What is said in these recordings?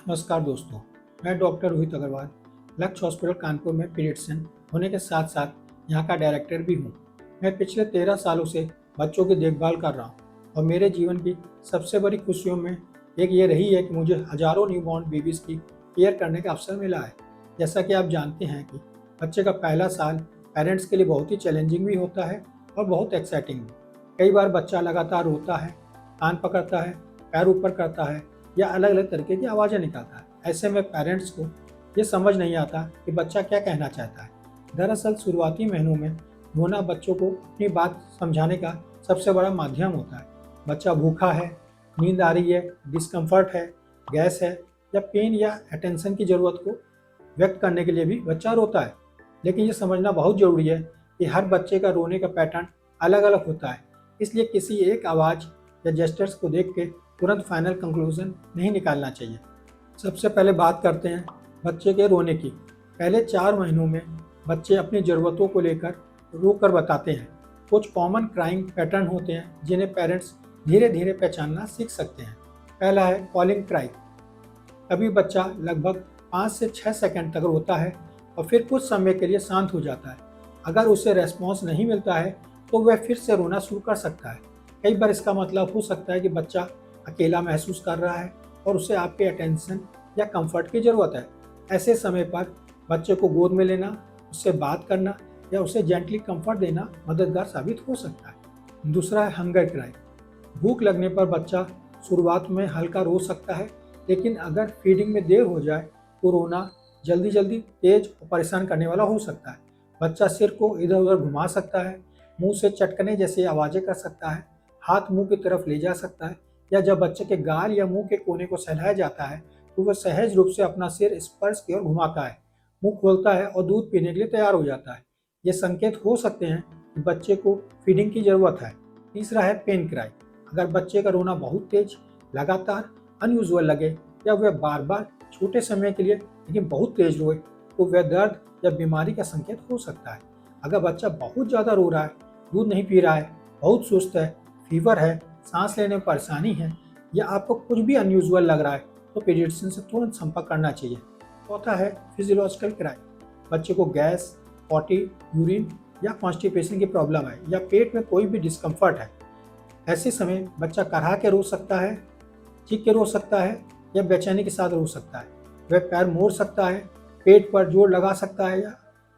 नमस्कार दोस्तों, मैं डॉक्टर रोहित अग्रवाल लक्ष्य हॉस्पिटल कानपुर में पीडियाट्रिशियन होने के साथ साथ यहाँ का डायरेक्टर भी हूँ। मैं पिछले 13 सालों से बच्चों की देखभाल कर रहा हूँ और मेरे जीवन की सबसे बड़ी खुशियों में एक ये रही है कि मुझे हजारों न्यूबॉर्न बेबीज़ की केयर करने का अवसर मिला है। जैसा कि आप जानते हैं कि बच्चे का पहला साल पेरेंट्स के लिए बहुत ही चैलेंजिंग भी होता है और बहुत एक्साइटिंग भी। कई बार बच्चा लगातार रोता है, कान पकड़ता है, पैर ऊपर करता है या अलग अलग तरीके की आवाज़ें निकालता है। ऐसे में पेरेंट्स को ये समझ नहीं आता कि बच्चा क्या कहना चाहता है। दरअसल शुरुआती महीनों में रोना बच्चों को अपनी बात समझाने का सबसे बड़ा माध्यम होता है। बच्चा भूखा है, नींद आ रही है, डिस्कम्फर्ट है, गैस है या पेन या अटेंशन की ज़रूरत को व्यक्त करने के लिए भी बच्चा रोता है। लेकिन ये समझना बहुत ज़रूरी है कि हर बच्चे का रोने का पैटर्न अलग अलग होता है, इसलिए किसी एक आवाज़ या जेस्चर्स को देख के तुरंत फाइनल कंक्लूजन नहीं निकालना चाहिए। सबसे पहले बात करते हैं बच्चे के रोने की। पहले 4 महीनों में बच्चे अपनी ज़रूरतों को लेकर रो कर बताते हैं। कुछ कॉमन क्राइंग पैटर्न होते हैं जिन्हें पेरेंट्स धीरे धीरे पहचानना सीख सकते हैं। पहला है कॉलिंग क्राई। कभी बच्चा लगभग 5 से 6 सेकंड तक रोता है और फिर कुछ समय के लिए शांत हो जाता है। अगर उसे रेस्पॉन्स नहीं मिलता है तो वह फिर से रोना शुरू कर सकता है। कई बार इसका मतलब हो सकता है कि बच्चा अकेला महसूस कर रहा है और उसे आपके अटेंशन या कंफर्ट की ज़रूरत है। ऐसे समय पर बच्चे को गोद में लेना, उससे बात करना या उसे जेंटली कंफर्ट देना मददगार साबित हो सकता है। दूसरा है हंगर क्राई। भूख लगने पर बच्चा शुरुआत में हल्का रो सकता है, लेकिन अगर फीडिंग में देर हो जाए तो रोना जल्दी जल्दी तेज और परेशान करने वाला हो सकता है। बच्चा सिर को इधर उधर घुमा सकता है, मुंह से चटकने जैसी आवाज़ें कर सकता है, हाथ मुंह की तरफ ले जा सकता है या जब बच्चे के गाल या मुंह के कोने को सहलाया जाता है तो वह सहज रूप से अपना सिर स्पर्श की ओर घुमाता है, मुंह खोलता है और दूध पीने के लिए तैयार हो जाता है। ये संकेत हो सकते हैं कि बच्चे को फीडिंग की ज़रूरत है। तीसरा है पेन क्राई। अगर बच्चे का रोना बहुत तेज, लगातार, अनयूजुअल लगे या वह बार बार छोटे समय के लिए लेकिन बहुत तेज रोए तो वह दर्द या बीमारी का संकेत हो सकता है। अगर बच्चा बहुत ज़्यादा रो रहा है, दूध नहीं पी रहा है, बहुत सुस्त है, फीवर है, सांस लेने में परेशानी है या आपको कुछ भी अनयूजुअल लग रहा है तो पीडियाट्रिशियन से तुरंत संपर्क करना चाहिए। चौथा है फिजियोलॉजिकल क्राई। बच्चे को गैस, पॉटी, यूरिन या कॉन्स्टिपेशन की प्रॉब्लम है या पेट में कोई भी डिस्कम्फर्ट है। ऐसे समय बच्चा कराह के रो सकता है, चीख के रो सकता है या बेचैनी के साथ रो सकता है। वह पैर मोड़ सकता है, पेट पर जोर लगा सकता है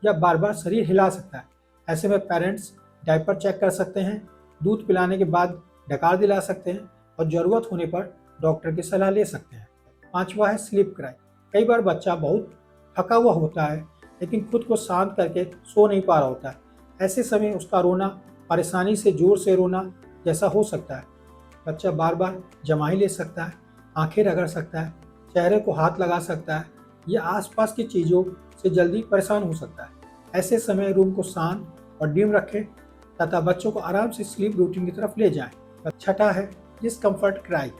या बार बार शरीर हिला सकता है। ऐसे में पेरेंट्स डायपर चेक कर सकते हैं, दूध पिलाने के बाद डकार दिला सकते हैं और ज़रूरत होने पर डॉक्टर की सलाह ले सकते हैं। पांचवा है स्लीप क्राई। कई बार बच्चा बहुत थका हुआ होता है लेकिन खुद को शांत करके सो नहीं पा रहा होता है। ऐसे समय उसका रोना परेशानी से जोर से रोना जैसा हो सकता है। बच्चा बार बार जमाई ले सकता है, आंखें रगड़ सकता है, चेहरे को हाथ लगा सकता है या आसपास की चीज़ों से जल्दी परेशान हो सकता है। ऐसे समय रूम को शांत और डिम रखें तथा बच्चों को आराम से स्लीप रूटीन की तरफ ले जाएं। छठा है डिस्कम्फर्ट क्राई।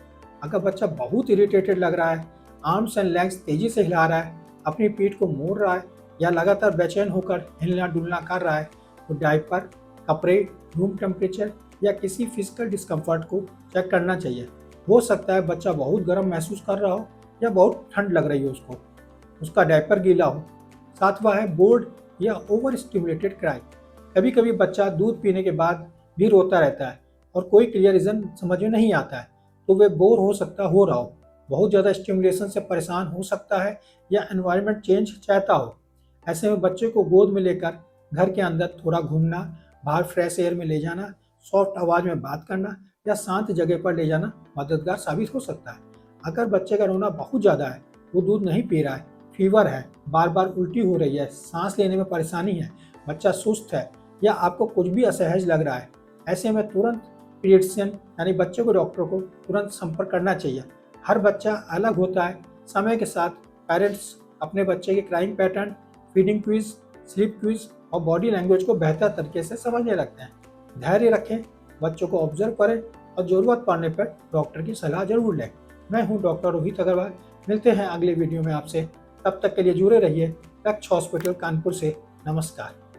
अगर बच्चा बहुत इरिटेटेड लग रहा है, आर्म्स एंड लेग्स तेजी से हिला रहा है, अपनी पीठ को मोड़ रहा है या लगातार बेचैन होकर हिलना डुलना कर रहा है तो डायपर, कपड़े, रूम टेम्परेचर या किसी फिजिकल डिस्कम्फर्ट को चेक करना चाहिए। हो सकता है बच्चा बहुत गर्म महसूस कर रहा हो या बहुत ठंड लग रही हो उसको, उसका डायपर गीला हो। सातवां है बोर्ड या ओवर स्टिमुलेटेड क्राई। कभी कभी बच्चा दूध पीने के बाद भी रोता रहता है और कोई क्लियर रीज़न समझ में नहीं आता है तो वे बोर हो रहा हो, बहुत ज़्यादा स्टिमुलेशन से परेशान हो सकता है या एनवायरनमेंट चेंज चाहता हो। ऐसे में बच्चे को गोद में लेकर घर के अंदर थोड़ा घूमना, बाहर फ्रेश एयर में ले जाना, सॉफ्ट आवाज़ में बात करना या शांत जगह पर ले जाना मददगार साबित हो सकता है। अगर बच्चे का रोना बहुत ज़्यादा है, वो दूध नहीं पी रहा है, फीवर है, बार बार उल्टी हो रही है, सांस लेने में परेशानी है, बच्चा सुस्त है या आपको कुछ भी असहज लग रहा है, ऐसे में तुरंत पीडियाट्रिशियन यानी बच्चे को डॉक्टर को तुरंत संपर्क करना चाहिए। हर बच्चा अलग होता है। समय के साथ पेरेंट्स अपने बच्चे के crying pattern, feeding quiz, sleep quiz और बॉडी लैंग्वेज को बेहतर तरीके से समझने लगते हैं। धैर्य रखें, बच्चों को ऑब्जर्व करें और ज़रूरत पड़ने पर डॉक्टर की सलाह जरूर लें। मैं हूं डॉक्टर रोहित अग्रवाल। मिलते हैं अगले वीडियो में आपसे। तब तक के लिए जुड़े रहिए लक्ष्य हॉस्पिटल कानपुर से। नमस्कार।